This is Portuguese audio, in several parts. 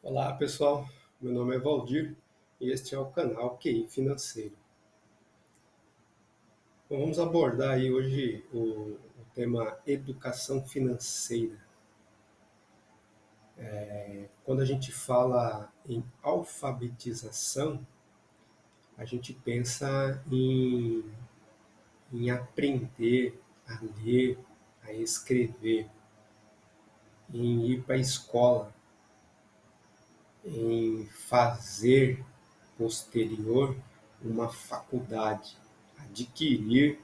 Olá pessoal, meu nome é Valdir e este é o canal QI Financeiro. Bom, vamos abordar aí hoje o tema educação financeira. Quando a gente fala em alfabetização, a gente pensa em aprender a ler, a escrever, em ir para a escola, em fazer posterior uma faculdade, adquirir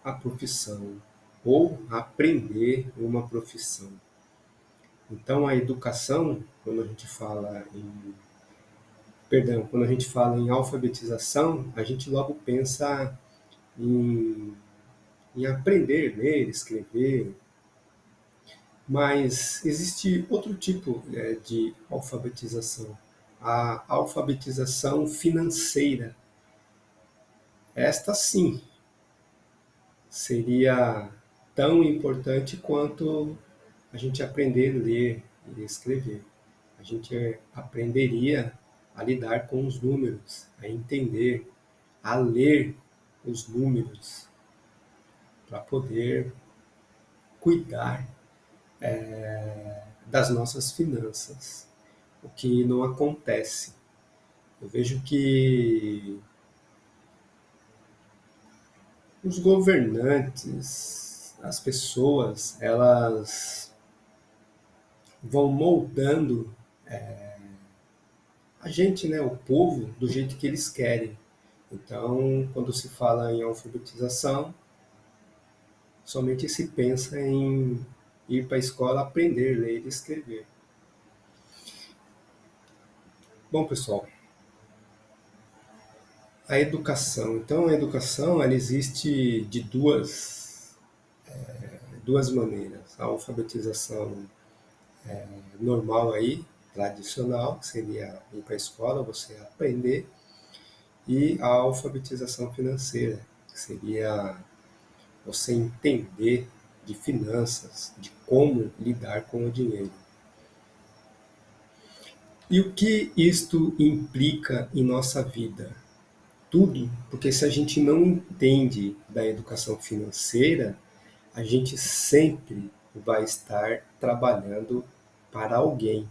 a profissão ou aprender uma profissão. Então, a educação, quando a gente fala em alfabetização, a gente logo pensa em, em aprender, ler, escrever, mas existe outro tipo de alfabetização, a alfabetização financeira. Esta sim seria tão importante quanto a gente aprender a ler e escrever. A gente aprenderia a lidar com os números, a entender, a ler os números para poder cuidar das nossas finanças, o que não acontece. Eu vejo que os governantes, as pessoas, elas vão moldando a gente, né, o povo, do jeito que eles querem. Então, quando se fala em alfabetização, somente se pensa em ir para a escola aprender, ler e escrever. Bom, pessoal, a educação. Então, a educação ela existe de duas maneiras. A alfabetização normal aí, tradicional, que seria ir para a escola, você aprender, e a alfabetização financeira, que seria você entender de finanças, de como lidar com o dinheiro. E o que isto implica em nossa vida? Tudo, porque se a gente não entende da educação financeira, a gente sempre vai estar trabalhando para alguém.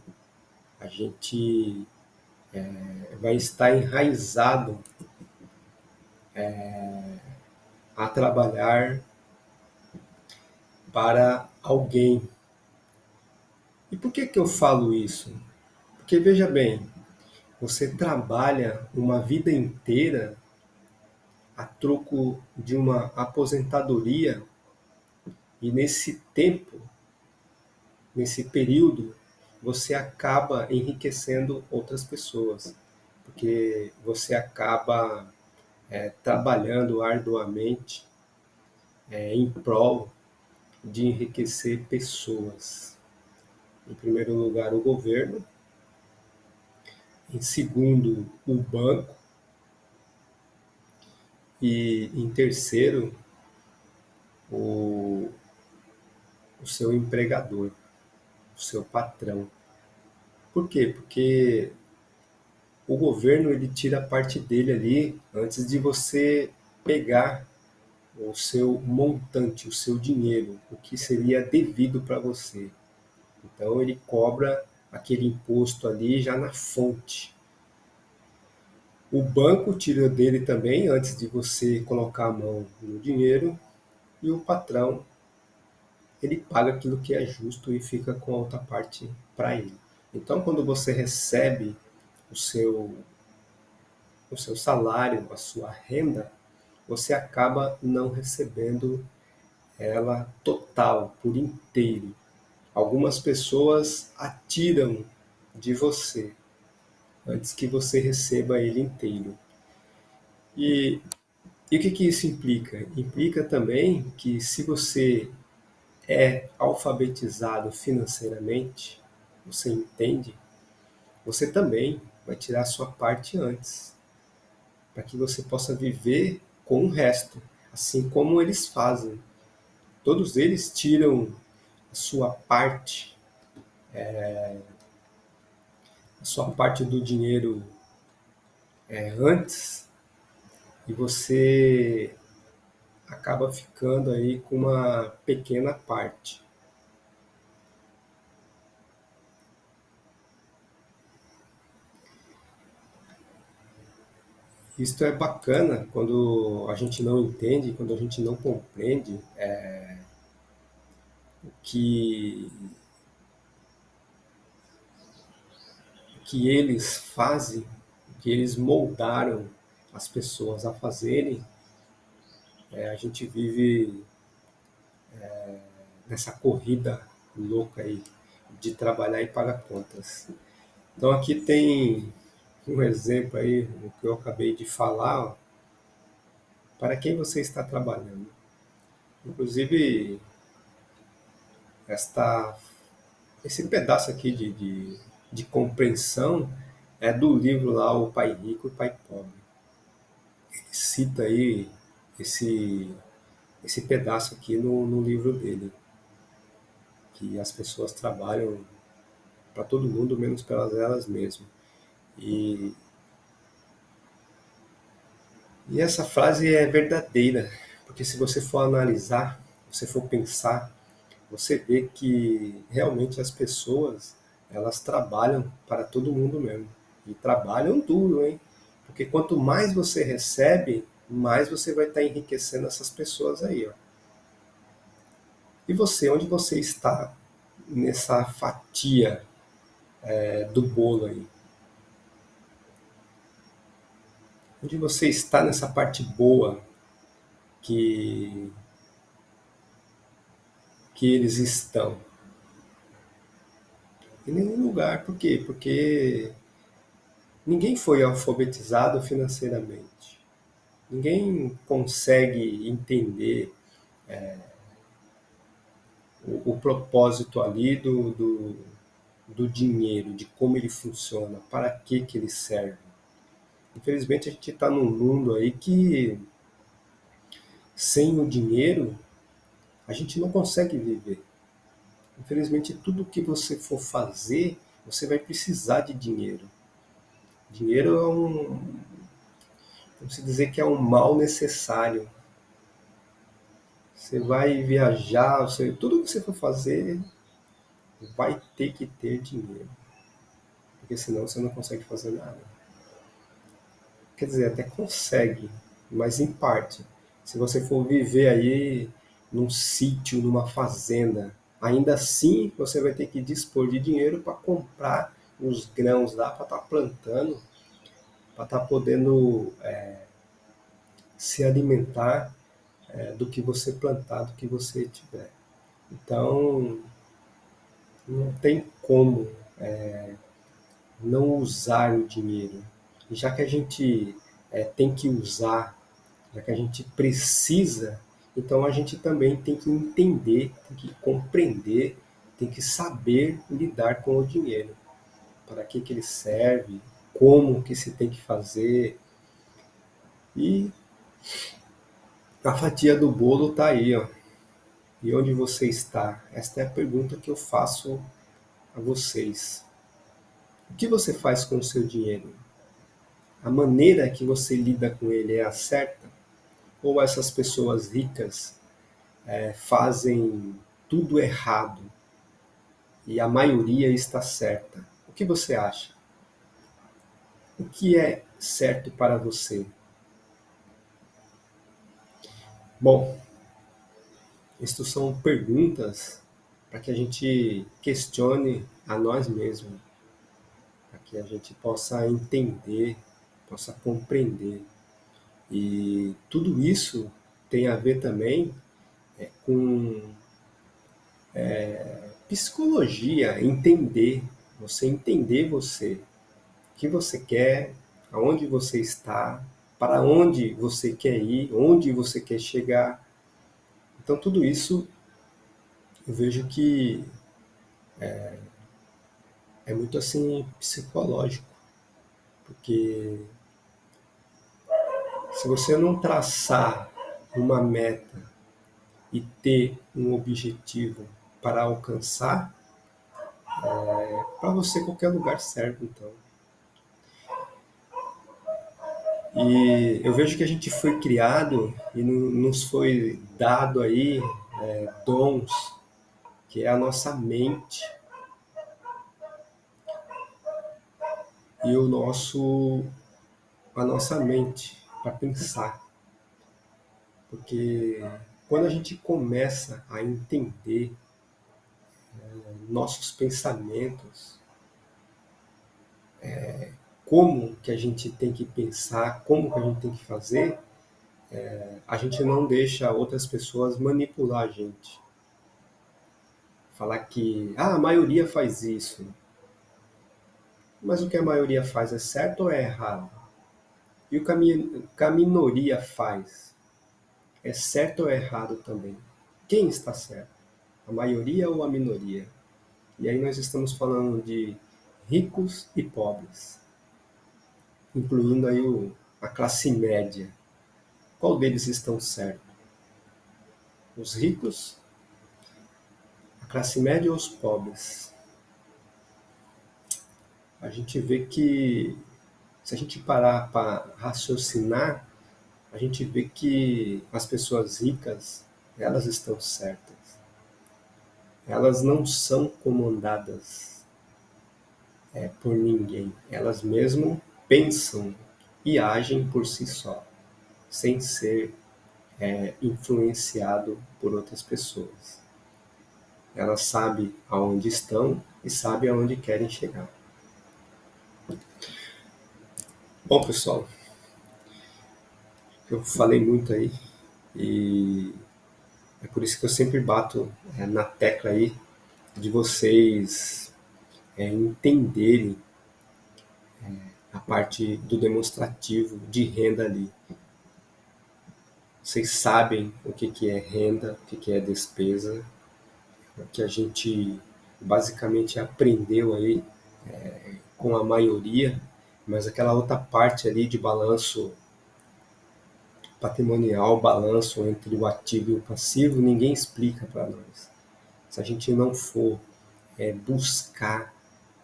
A gente vai estar enraizado a trabalhar para alguém. E por que eu falo isso? Porque veja bem, você trabalha uma vida inteira a troco de uma aposentadoria e nesse tempo, nesse período, você acaba enriquecendo outras pessoas, porque você acaba trabalhando arduamente em prol de enriquecer pessoas. Em primeiro lugar, o governo, em segundo, o banco e em terceiro, o, o seu empregador, o seu patrão. Por quê? Porque o governo ele tira parte dele ali antes de você pegar o seu montante, o seu dinheiro, o que seria devido para você. Então ele cobra aquele imposto ali já na fonte. O banco tira dele também antes de você colocar a mão no dinheiro e o patrão ele paga aquilo que é justo e fica com a outra parte para ele. Então quando você recebe o seu o seu salário, a sua renda, você acaba não recebendo ela total, por inteiro. Algumas pessoas atiram de você antes que você receba ele inteiro. E, e o que isso implica? Implica também que se você é alfabetizado financeiramente, você entende, você também vai tirar a sua parte antes, para que você possa viver com o resto, assim como eles fazem. Todos eles tiram a sua parte a sua parte do dinheiro antes e você acaba ficando aí com uma pequena parte. Isto é bacana quando a gente não entende, quando a gente não compreende que que eles fazem, que eles moldaram as pessoas a fazerem. A gente vive nessa corrida louca aí de trabalhar e pagar contas. Então aqui tem um exemplo aí, o que eu acabei de falar, ó, para quem você está trabalhando. Inclusive, esta, esse pedaço aqui de compreensão é do livro lá, O Pai Rico e o Pai Pobre. Ele cita aí esse, esse pedaço aqui no livro dele, que as pessoas trabalham para todo mundo, menos para elas mesmas. E, e essa frase é verdadeira, porque se você for analisar, se você for pensar, você vê que realmente as pessoas elas trabalham para todo mundo mesmo. E trabalham duro, hein? Porque quanto mais você recebe, mais você vai estar enriquecendo essas pessoas aí, ó. E você, onde você está nessa fatia do bolo aí? Onde você está nessa parte boa que, que eles estão? Em nenhum lugar. Por quê? Porque ninguém foi alfabetizado financeiramente. Ninguém consegue entender o propósito ali do dinheiro, de como ele funciona, para que ele serve. Infelizmente a gente está num mundo aí que sem o dinheiro a gente não consegue viver. Infelizmente tudo que você for fazer, você vai precisar de dinheiro. Dinheiro é vamos dizer que é um mal necessário. Você vai viajar, tudo que você for fazer vai ter que ter dinheiro, porque senão você não consegue fazer nada. Quer dizer, até consegue, mas em parte. Se você for viver aí num sítio, numa fazenda, ainda assim você vai ter que dispor de dinheiro para comprar os grãos lá, para estar plantando, para estar podendo se alimentar do que você plantar, do que você tiver. Então, não tem como não usar o dinheiro. E já que a gente tem que usar, já que a gente precisa, então a gente também tem que entender, tem que compreender, tem que saber lidar com o dinheiro. Para que ele serve, como que se tem que fazer. E a fatia do bolo está aí, ó. E onde você está? Esta é a pergunta que eu faço a vocês. O que você faz com o seu dinheiro? A maneira que você lida com ele é a certa? Ou essas pessoas ricas fazem tudo errado e a maioria está certa? O que você acha? O que é certo para você? Bom, estas são perguntas para que a gente questione a nós mesmos, para que a gente possa entender, possa compreender. E tudo isso tem a ver também com psicologia, entender você, o que você quer, aonde você está, para onde você quer ir, onde você quer chegar. Então tudo isso eu vejo que é muito assim psicológico, porque se você não traçar uma meta e ter um objetivo para alcançar, Para você, qualquer lugar serve, então. E eu vejo que a gente foi criado e nos foi dado aí dons, que é a nossa mente e a nossa mente para pensar. Porque quando a gente começa a entender nossos pensamentos, como que a gente tem que pensar, como que a gente tem que fazer, a gente não deixa outras pessoas manipular a gente. Falar que a maioria faz isso. Mas o que a maioria faz é certo ou é errado? E o que a minoria faz é certo ou é errado também? Quem está certo? A maioria ou a minoria? E aí nós estamos falando de ricos e pobres, incluindo aí a classe média. Qual deles estão certos? Os ricos, a classe média ou os pobres? A gente vê que, se a gente parar para raciocinar, a gente vê que as pessoas ricas, elas estão certas. Elas não são comandadas por ninguém. Elas mesmo pensam e agem por si só, sem ser influenciado por outras pessoas. Elas sabem aonde estão e sabem aonde querem chegar. Bom, pessoal, eu falei muito aí e é por isso que eu sempre bato na tecla aí de vocês entenderem a parte do demonstrativo de renda ali. Vocês sabem o que que é renda, o que que é despesa, o que a gente basicamente aprendeu aí com a maioria, mas aquela outra parte ali de balanço patrimonial, balanço entre o ativo e o passivo, ninguém explica para nós. Se a gente não for buscar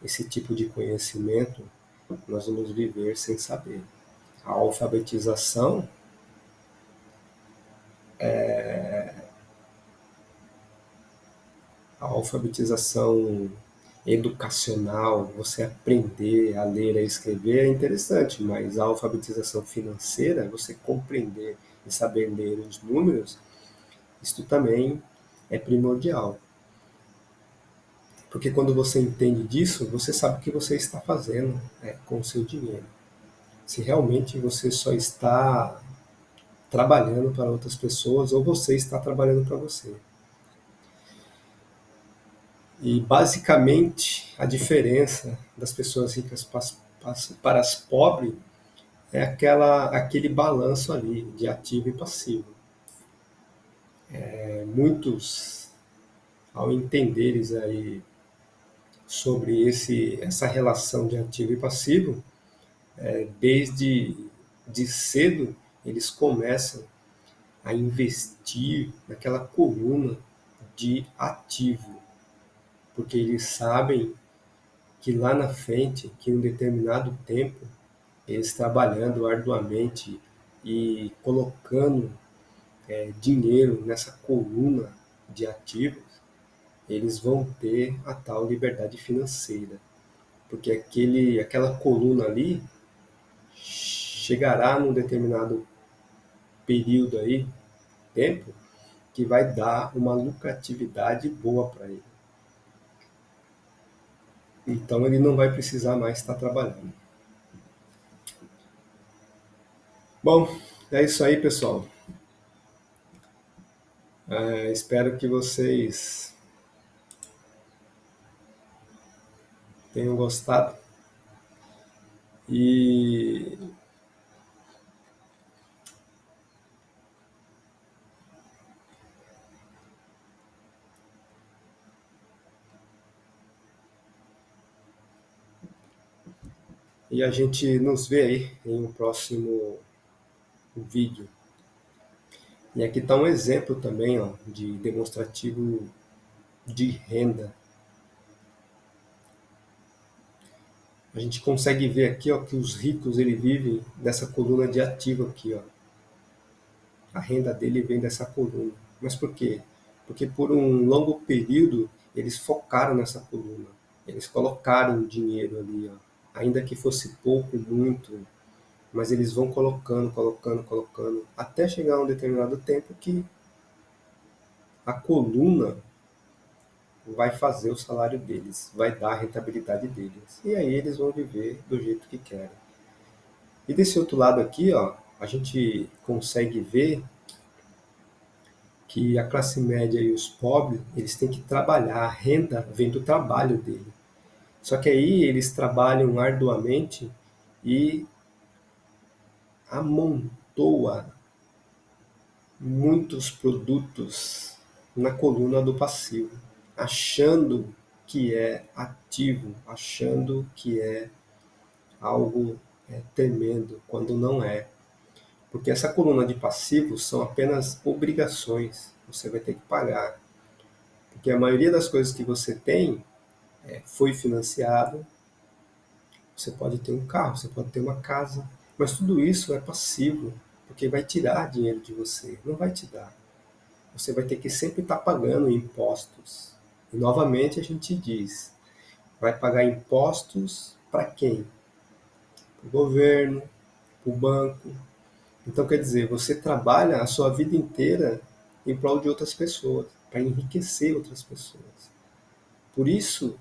esse tipo de conhecimento, nós vamos viver sem saber. A alfabetização a alfabetização educacional, você aprender a ler e a escrever é interessante, mas a alfabetização financeira, você compreender e saber ler os números, isso também é primordial. Porque quando você entende disso, você sabe o que você está fazendo com o seu dinheiro. Se realmente você só está trabalhando para outras pessoas ou você está trabalhando para você. E basicamente a diferença das pessoas ricas para as pobres é aquele balanço ali de ativo e passivo. Muitos, ao entenderes aí sobre essa relação de ativo e passivo, desde de cedo eles começam a investir naquela coluna de ativo, porque eles sabem que lá na frente, que em um determinado tempo, eles trabalhando arduamente e colocando dinheiro nessa coluna de ativos, eles vão ter a tal liberdade financeira. Porque aquela coluna ali chegará num determinado período aí, tempo, que vai dar uma lucratividade boa para ele. Então ele não vai precisar mais estar trabalhando. Bom, é isso aí, pessoal. Espero que vocês tenham gostado. E a gente nos vê aí em um próximo vídeo. E aqui está um exemplo também ó, de demonstrativo de renda. A gente consegue ver aqui, ó, que os ricos ele vivem dessa coluna de ativo aqui, ó. A renda dele vem dessa coluna. Mas por quê? Porque por um longo período eles focaram nessa coluna. Eles colocaram dinheiro ali, ó. Ainda que fosse pouco, muito, mas eles vão colocando, colocando, colocando, até chegar a um determinado tempo que a coluna vai fazer o salário deles, vai dar a rentabilidade deles. E aí eles vão viver do jeito que querem. E desse outro lado aqui, ó, a gente consegue ver que a classe média e os pobres, eles têm que trabalhar, a renda vem do trabalho dele. Só que aí eles trabalham arduamente e amontoa muitos produtos na coluna do passivo, achando que é ativo, achando que é algo tremendo, quando não é. Porque essa coluna de passivos são apenas obrigações, você vai ter que pagar. Porque a maioria das coisas que você tem foi financiado, você pode ter um carro, você pode ter uma casa, mas tudo isso é passivo, porque vai tirar dinheiro de você, não vai te dar. Você vai ter que sempre estar pagando impostos. E novamente a gente diz, vai pagar impostos para quem? Para o governo, para o banco. Então quer dizer, você trabalha a sua vida inteira em prol de outras pessoas, para enriquecer outras pessoas. Por isso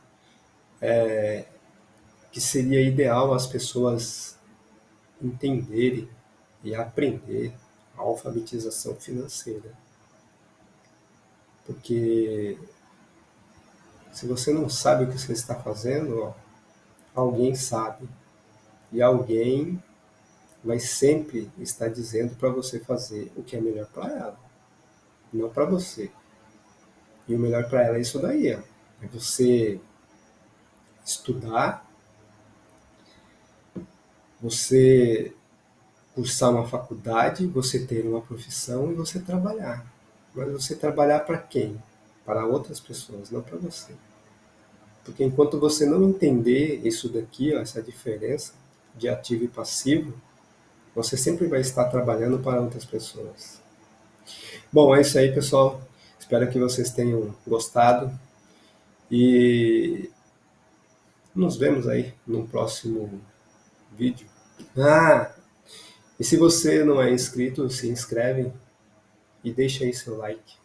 que seria ideal as pessoas entenderem e aprender a alfabetização financeira. Porque se você não sabe o que você está fazendo, ó, alguém sabe. E alguém vai sempre estar dizendo para você fazer o que é melhor para ela, não para você. E o melhor para ela é isso daí, ó. É você estudar, você cursar uma faculdade, você ter uma profissão e você trabalhar. Mas você trabalhar para quem? Para outras pessoas, não para você. Porque enquanto você não entender isso daqui, ó, essa diferença de ativo e passivo, você sempre vai estar trabalhando para outras pessoas. Bom, é isso aí, pessoal. Espero que vocês tenham gostado e nos vemos aí no próximo vídeo. Ah, e se você não é inscrito, se inscreve e deixa aí seu like.